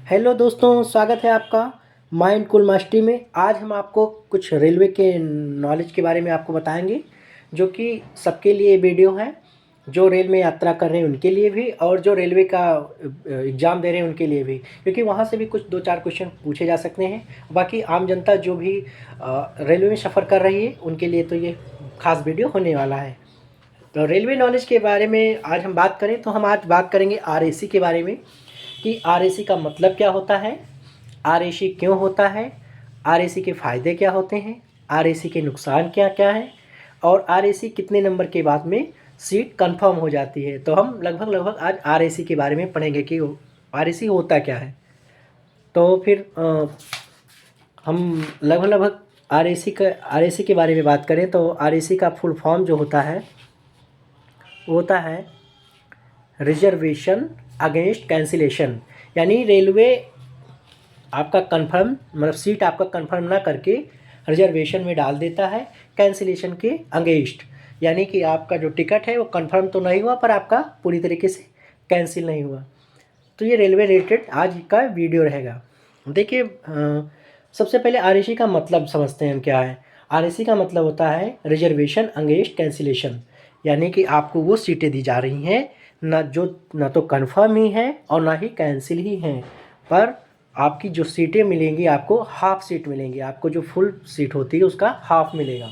Hello दोस्तों, स्वागत है आपका माइंड कूल मास्टरी में। आज हम आपको कुछ रेलवे के नॉलेज के बारे में आपको बताएंगे, जो कि सबके लिए वीडियो है। जो रेल में यात्रा कर रहे हैं उनके लिए भी, और जो रेलवे का एग्ज़ाम दे रहे हैं उनके लिए भी, क्योंकि वहाँ से भी कुछ दो चार क्वेश्चन पूछे जा सकते हैं। बाकी आम जनता जो भी रेलवे में सफ़र कर रही है उनके लिए तो ये खास वीडियो होने वाला है। तो रेलवे नॉलेज के बारे में आज हम बात करें तो हम आज बात करेंगे आरएसी के बारे में, कि आरएसी का मतलब क्या होता है, आरएसी क्यों होता है, आरएसी के फ़ायदे क्या होते हैं, आरएसी के नुकसान क्या क्या हैं, और आरएसी कितने नंबर के बाद में सीट कंफर्म हो जाती है। तो हम लगभग आज आरएसी के बारे में पढ़ेंगे कि आरएसी होता क्या है। तो फिर हम लगभग आरएसी के बारे में बात करें तो आरएसी का फुल फॉर्म जो होता है वो होता है रिजर्वेशन अगेंस्ट कैंसिलेशन। यानी रेलवे आपका कंफर्म मतलब सीट आपका कंफर्म ना करके रिजर्वेशन में डाल देता है कैंसिलेशन के अगेंस्ट। यानी कि आपका जो टिकट है वो कंफर्म तो नहीं हुआ पर आपका पूरी तरीके से कैंसिल नहीं हुआ। तो ये रेलवे रिलेटेड आज का वीडियो रहेगा। देखिए, सबसे पहले आरएसी का मतलब समझते हैं हम क्या है। आरएसी का मतलब होता है रिजर्वेशन अगेंस्ट कैंसिलेशन। यानी कि आपको वो सीटें दी जा रही हैं ना तो कंफर्म ही हैं और ना ही कैंसिल ही हैं, पर आपकी जो सीटें मिलेंगी आपको हाफ सीट मिलेंगी। आपको जो फुल सीट होती है उसका हाफ मिलेगा।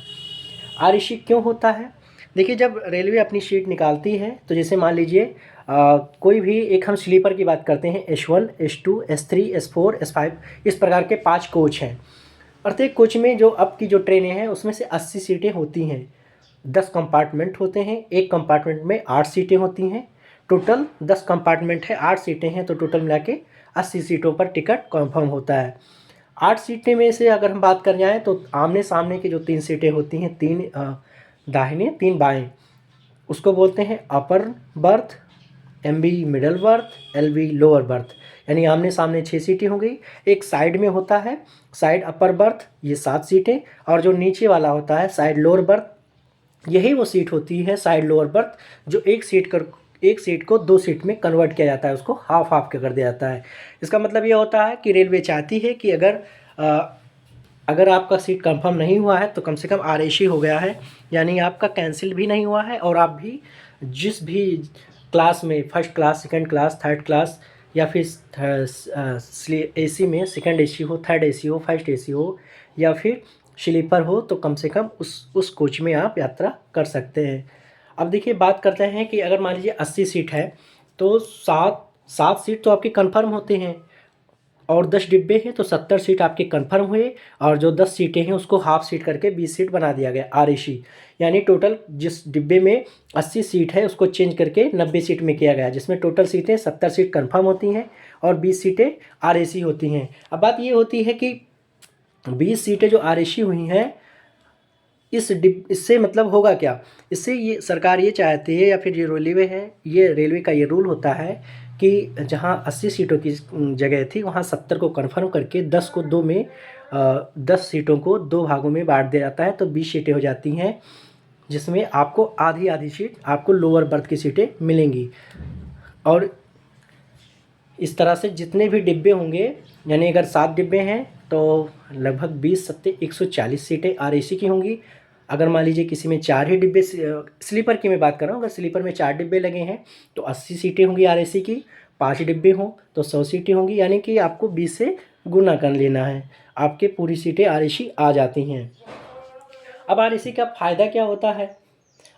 आरएसी क्यों होता है? देखिए, जब रेलवे अपनी सीट निकालती है तो जैसे मान लीजिए कोई भी एक हम स्लीपर की बात करते हैं, H1 H2 S3 S4 S5, इस प्रकार के 5 कोच हैं। प्रत्येक कोच में जो अब की जो ट्रेनें हैं उसमें से 80 सीटें होती हैं। 10 कंपार्टमेंट होते हैं, एक कंपार्टमेंट में 8 सीटें होती हैं। टोटल 10 कंपार्टमेंट है, 8 सीटें हैं, तो टोटल मिला के 80 सीटों पर टिकट कंफर्म होता है। 8 सीटें में से अगर हम बात कर जाएँ तो आमने सामने की जो 3 सीटें होती हैं, 3 दाहिने 3 बाएँ, उसको बोलते हैं upper berth, MB middle berth, LB lower berth. यानी आमने सामने 6 सीटें हो गई। एक साइड में होता है साइड अपर बर्थ, ये 7 सीटें, और जो नीचे वाला होता है साइड लोअर बर्थ, यही वो सीट होती है साइड लोअर बर्थ, जो एक सीट को 2 सीट में कन्वर्ट किया जाता है, उसको हाफ हाफ कर दिया जाता है। इसका मतलब ये होता है कि रेलवे चाहती है कि अगर आपका सीट कंफर्म नहीं हुआ है तो कम से कम आरएसी हो गया है, यानी आपका कैंसिल भी नहीं हुआ है, और आप भी जिस भी क्लास में, first class, second class, third class, या फिर एसी में सेकंड एसी हो, थर्ड एसी हो, फर्स्ट एसी हो, या फिर स्लीपर हो, तो कम से कम उस कोच में आप यात्रा कर सकते हैं। अब देखिए, बात करते हैं कि अगर मान लीजिए 80 सीट है तो सात सात सीट तो आपके कंफर्म होते हैं, और 10 डिब्बे हैं तो 70 सीट आपके कंफर्म हुए, और जो 10 सीटें हैं उसको हाफ सीट करके 20 सीट बना दिया गया आरएसी। यानी टोटल जिस डिब्बे में 80 सीट है उसको चेंज करके 90 सीट में किया गया, जिसमें टोटल सीटें 70 सीट कंफर्म होती हैं और 20 सीटें आरएसी होती हैं। अब बात ये होती है कि 20 सीटें जो आरएसी हुई हैं, इससे मतलब होगा क्या? इससे ये सरकार ये चाहती है, या फिर ये रेलवे है, ये रेलवे का ये रूल होता है कि जहाँ 80 सीटों की जगह थी वहाँ 70 को कन्फर्म करके 10 को 2 में 10 सीटों को 2 भागों में बांट दिया जाता है, तो 20 सीटें हो जाती हैं, जिसमें आपको आधी आधी सीट आपको लोअर बर्थ की सीटें मिलेंगी। और इस तरह से जितने भी डिब्बे होंगे, यानी अगर 7 डिब्बे हैं तो लगभग 20 सत्ते 140 सीटें आरएसी की होंगी। अगर मान लीजिए किसी में 4 ही डिब्बे, स्लीपर की मैं बात कर रहा हूँ, अगर स्लीपर में 4 डिब्बे लगे हैं तो 80 सीटें होंगी आरएसी की। 5 डिब्बे हों तो 100 सीटें होंगी, यानी कि आपको 20 से गुना कर लेना है, आपके पूरी सीटें आरएसी आ जाती हैं। अब आरएसी का फ़ायदा क्या होता है?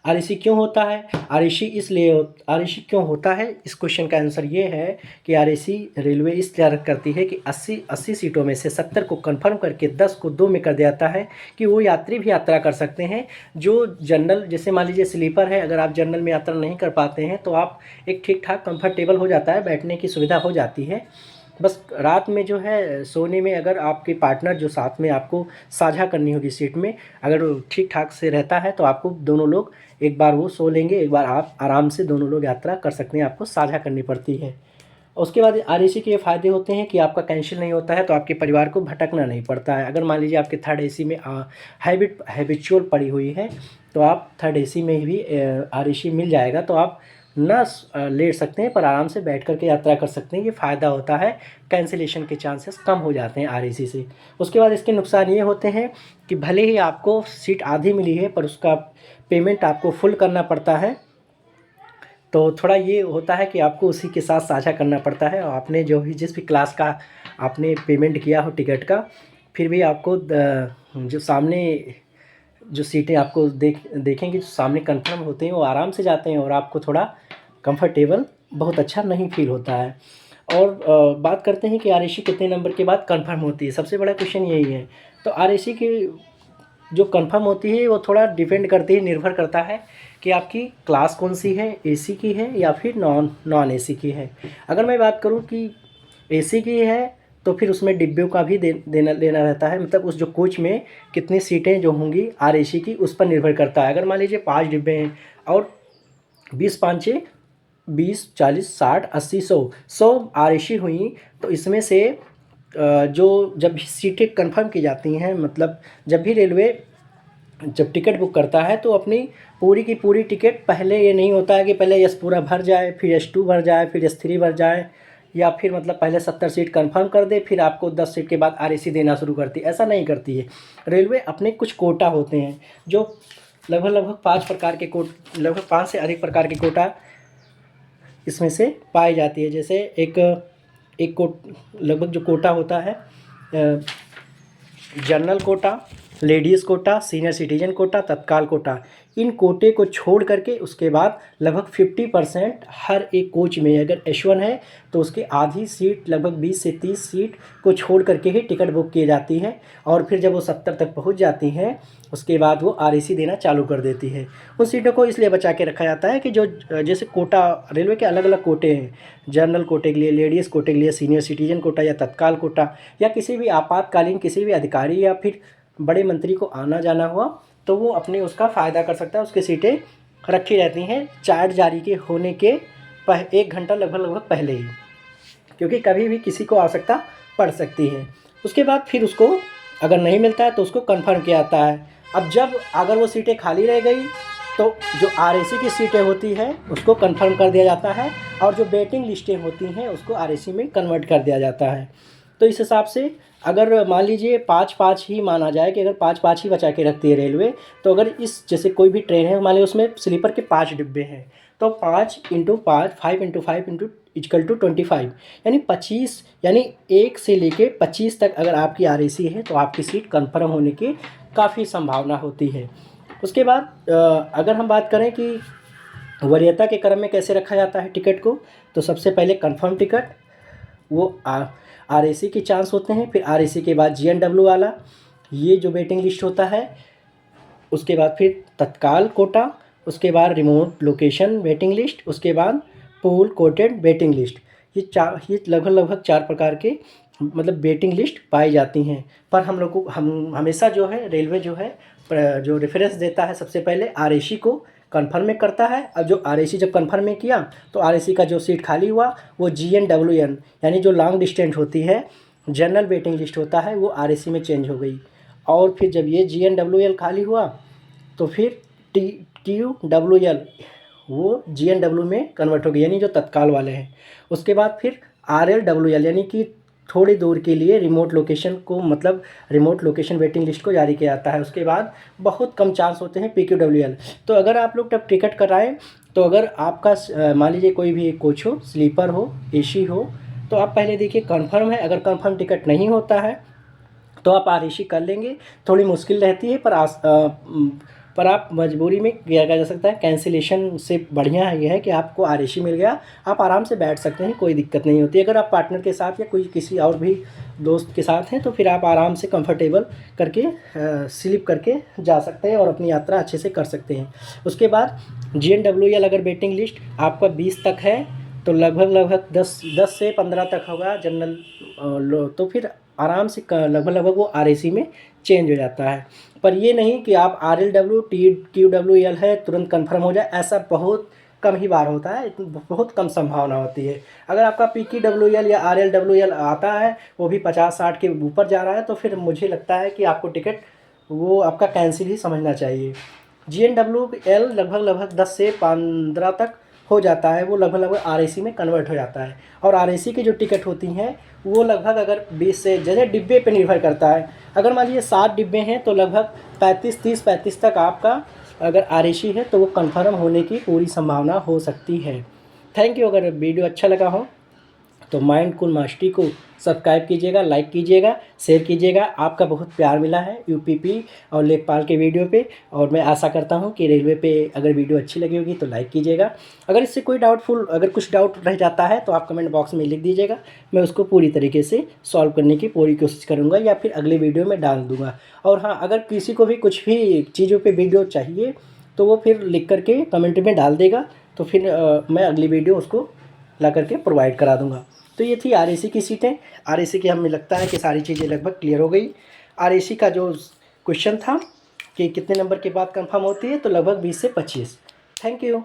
आरएसी क्यों होता है? आरएसी क्यों होता है, इस क्वेश्चन का आंसर ये है कि आरएसी रेलवे इस तरह करती है कि 80 सीटों में से 70 को कंफर्म करके 10 को 2 में कर दिया जाता है, कि वो यात्री भी यात्रा कर सकते हैं जो जनरल, जैसे मान लीजिए स्लीपर है, अगर आप जनरल में यात्रा नहीं कर पाते हैं तो आप एक ठीक ठाक कंफर्टेबल हो जाता है, बैठने की सुविधा हो जाती है। बस रात में जो है सोने में, अगर आपके पार्टनर जो साथ में आपको साझा करनी होगी सीट में, अगर वो ठीक ठाक से रहता है तो आपको दोनों लोग एक बार वो सो लेंगे, एक बार आप आराम से दोनों लोग यात्रा कर सकते हैं, आपको साझा करनी पड़ती है। उसके बाद आरएसी के ये फ़ायदे होते हैं कि आपका कैंसिल नहीं होता है, तो आपके परिवार को भटकना नहीं पड़ता है। अगर मान लीजिए आपके थर्ड एसी में हैबिचुअल पड़ी हुई है तो आप थर्ड एसी में भी आरएसी मिल जाएगा, तो आप ना लेट सकते हैं, पर आराम से बैठ कर के यात्रा कर सकते हैं। ये फ़ायदा होता है, कैंसिलेशन के चांसेस कम हो जाते हैं आरएसी से। उसके बाद इसके नुकसान ये होते हैं कि भले ही आपको सीट आधी मिली है, पर उसका पेमेंट आपको फुल करना पड़ता है। तो थोड़ा ये होता है कि आपको उसी के साथ साझा करना पड़ता है, और आपने जो भी जिस भी क्लास का आपने पेमेंट किया हो टिकट का, फिर भी आपको जो सामने जो सीटें आपको देखेंगे जो सामने कंफर्म होते हैं, वो आराम से जाते हैं और आपको थोड़ा कंफर्टेबल बहुत अच्छा नहीं फील होता है। और बात करते हैं कि आरएसी कितने नंबर के बाद कंफर्म होती है, सबसे बड़ा क्वेश्चन यही है। तो आरएसी की जो कंफर्म होती है वो थोड़ा डिपेंड करती है, निर्भर करता है कि आपकी क्लास कौन सी है, एसी की है या फिर नॉन एसी की है। अगर मैं बात करूं कि एसी की है तो फिर उसमें डिब्बों का भी देना लेना रहता है, मतलब उस जो कोच में कितनी सीटें जो होंगी आरएसी की उस पर निर्भर करता है। अगर मान लीजिए 5 डिब्बे हैं और 20 पाँचे 20 40 60 80 100 आरएसी हुई, तो इसमें से जो जब भी सीटें कंफर्म की जाती हैं, मतलब जब भी रेलवे जब टिकट बुक करता है तो अपनी पूरी की पूरी टिकट, पहले ये नहीं होता है कि पहले एस पूरा भर जाए, फिर S2 भर जाए, फिर S3 भर जाए, या फिर मतलब पहले 70 सीट कंफर्म कर दे, फिर आपको 10 सीट के बाद आरएसी देना शुरू करती है। ऐसा नहीं करती है रेलवे। अपने कुछ कोटा होते हैं जो लगभग 5 प्रकार के लगभग 5 से अधिक प्रकार के कोटा इसमें से पाई जाती है। जैसे एक लगभग जो कोटा होता है, general quota, ladies quota, senior citizen quota, Tatkal quota, इन कोटे को छोड़ करके उसके बाद लगभग 50% हर एक कोच में, अगर H1 है तो उसकी आधी सीट लगभग 20 से 30 सीट को छोड़ करके ही टिकट बुक की जाती है। और फिर जब वो 70 तक पहुंच जाती हैं उसके बाद वो आरएसी देना चालू कर देती है। उन सीटों को इसलिए बचा के रखा जाता है कि जो जैसे कोटा, रेलवे के अलग अलग कोटे हैं, जनरल कोटे के लिए, लेडीज़ कोटे के लिए, सीनियर सिटीजन कोटा या तत्काल कोटा, या किसी भी आपातकालीन किसी भी अधिकारी या फिर बड़े मंत्री को आना जाना हुआ तो वो अपने उसका फ़ायदा कर सकता है। उसकी सीटें रखी रहती हैं चार्ट जारी के होने के 1 घंटा लगभग पहले ही, क्योंकि कभी भी किसी को आवश्यकता पड़ सकती है। उसके बाद फिर उसको अगर नहीं मिलता है तो उसको कंफर्म किया जाता है। अब जब अगर वो सीटें खाली रह गई तो जो आरएसी की सीटें होती हैं उसको कंफर्म कर दिया जाता है, और जो वेटिंग लिस्टें होती हैं उसको आरएसी में कन्वर्ट कर दिया जाता है। तो इस हिसाब से अगर मान लीजिए 5-5 ही माना जाए कि अगर 5-5 ही बचा के रखती है रेलवे, तो अगर इस जैसे कोई भी ट्रेन है, मान लीजिए उसमें स्लीपर के 5 डिब्बे हैं, तो 5 × 5 5 × 5 = 25, यानी 25, यानी 1 से लेके 25 तक अगर आपकी आरएसी है तो आपकी सीट कंफर्म होने की काफ़ी संभावना होती है। उसके बाद अगर हम बात करें कि वरीयता के क्रम में कैसे रखा जाता है टिकट को, तो सबसे पहले कंफर्म टिकट, वो आरएसी के चांस होते हैं, फिर आरएसी के बाद जीएनडब्ल्यू वाला, ये जो वेटिंग लिस्ट होता है, उसके बाद फिर तत्काल कोटा, उसके बाद रिमोट लोकेशन वेटिंग लिस्ट, उसके बाद पूल कोटेड वेटिंग लिस्ट। ये लगभग 4 प्रकार के मतलब वेटिंग लिस्ट पाई जाती हैं। पर हम हमेशा जो है रेलवे जो है जो रेफरेंस देता है सबसे पहले आरएसी को कन्फर्म में करता है। और जो आरएसी जब कन्फर्म में किया तो आरएसी का जो सीट खाली हुआ वो जीएनडब्ल्यूएन, यानी जो लॉन्ग डिस्टेंस होती है, जनरल वेटिंग लिस्ट होता है, वो आरएसी में चेंज हो गई। और फिर जब ये जीएनडब्ल्यूएल खाली हुआ तो फिर TQWL वो जीएनडब्ल्यू में कन्वर्ट हो गई, यानी जो तत्काल वाले हैं। उसके बाद फिर RLWL, यानी कि थोड़ी दूर के लिए रिमोट लोकेशन को, मतलब रिमोट लोकेशन वेटिंग लिस्ट को जारी किया जाता है। उसके बाद बहुत कम चांस होते हैं PQWL। तो अगर आप लोग तब टिकट कराएं तो अगर आपका मान लीजिए कोई भी कोच हो, स्लीपर हो, एसी हो, तो आप पहले देखिए कंफर्म है। अगर कंफर्म टिकट नहीं होता है तो आप आरएसी कर लेंगे, थोड़ी मुश्किल रहती है, पर आप मजबूरी में किया जा सकता है। कैंसिलेशन से बढ़िया है यह है कि आपको आरएसी मिल गया, आप आराम से बैठ सकते हैं, कोई दिक्कत नहीं होती। अगर आप पार्टनर के साथ या कोई किसी और भी दोस्त के साथ हैं तो फिर आप आराम से कंफर्टेबल करके स्लीप करके जा सकते हैं और अपनी यात्रा अच्छे से कर सकते हैं। उसके बाद जीएनडब्ल्यूएल अगर वेटिंग लिस्ट आपका 20 तक है तो लगभग 10 से 15 तक होगा जनरल, तो फिर आराम से लगभग वो आरएसी में चेंज हो जाता है। पर ये नहीं कि आप RLW TQWL है तुरंत कंफर्म हो जाए, ऐसा बहुत कम ही बार होता है, बहुत कम संभावना होती है। अगर आपका PQWL या RLWL आता है, वो भी 50-60 के ऊपर जा रहा है, तो फिर मुझे लगता है कि आपको टिकट वो आपका कैंसिल ही समझना चाहिए। GNWL लगभग 10 से 15 तक हो जाता है वो लगभग आरएसी में कन्वर्ट हो जाता है। और आरएसी की जो टिकट होती हैं वो लगभग अगर 20 से जैसे डिब्बे पे निर्भर करता है। अगर मान लीजिए 7 डिब्बे हैं तो लगभग 35 तक आपका अगर आरएसी है तो वो कन्फर्म होने की पूरी संभावना हो सकती है। Thank you. अगर वीडियो अच्छा लगा हो तो माइंड कूल मास्टरी को सब्सक्राइब कीजिएगा, लाइक कीजिएगा, शेयर कीजिएगा। आपका बहुत प्यार मिला है यूपीपी और लेखपाल के वीडियो पे, और मैं आशा करता हूँ कि रेलवे पे अगर वीडियो अच्छी लगी होगी तो लाइक कीजिएगा। अगर इससे कोई अगर कुछ डाउट रह जाता है तो आप कमेंट बॉक्स में लिख दीजिएगा, मैं उसको पूरी तरीके से सॉल्व करने की पूरी कोशिश करूँगा या फिर अगले वीडियो में डाल दूँगा। और हाँ, अगर किसी को भी कुछ भी चीज़ों पर वीडियो चाहिए तो वो फिर लिख करके कमेंट में डाल देगा, तो फिर मैं अगली वीडियो उसको ला करके प्रोवाइड करा दूँगा। तो ये थी आरएसी की सीटें। आरएसी की हमें लगता है कि सारी चीज़ें लगभग क्लियर हो गई। आरएसी का जो क्वेश्चन था कि कितने नंबर के बाद कंफर्म होती है, तो लगभग 20 से 25। Thank you.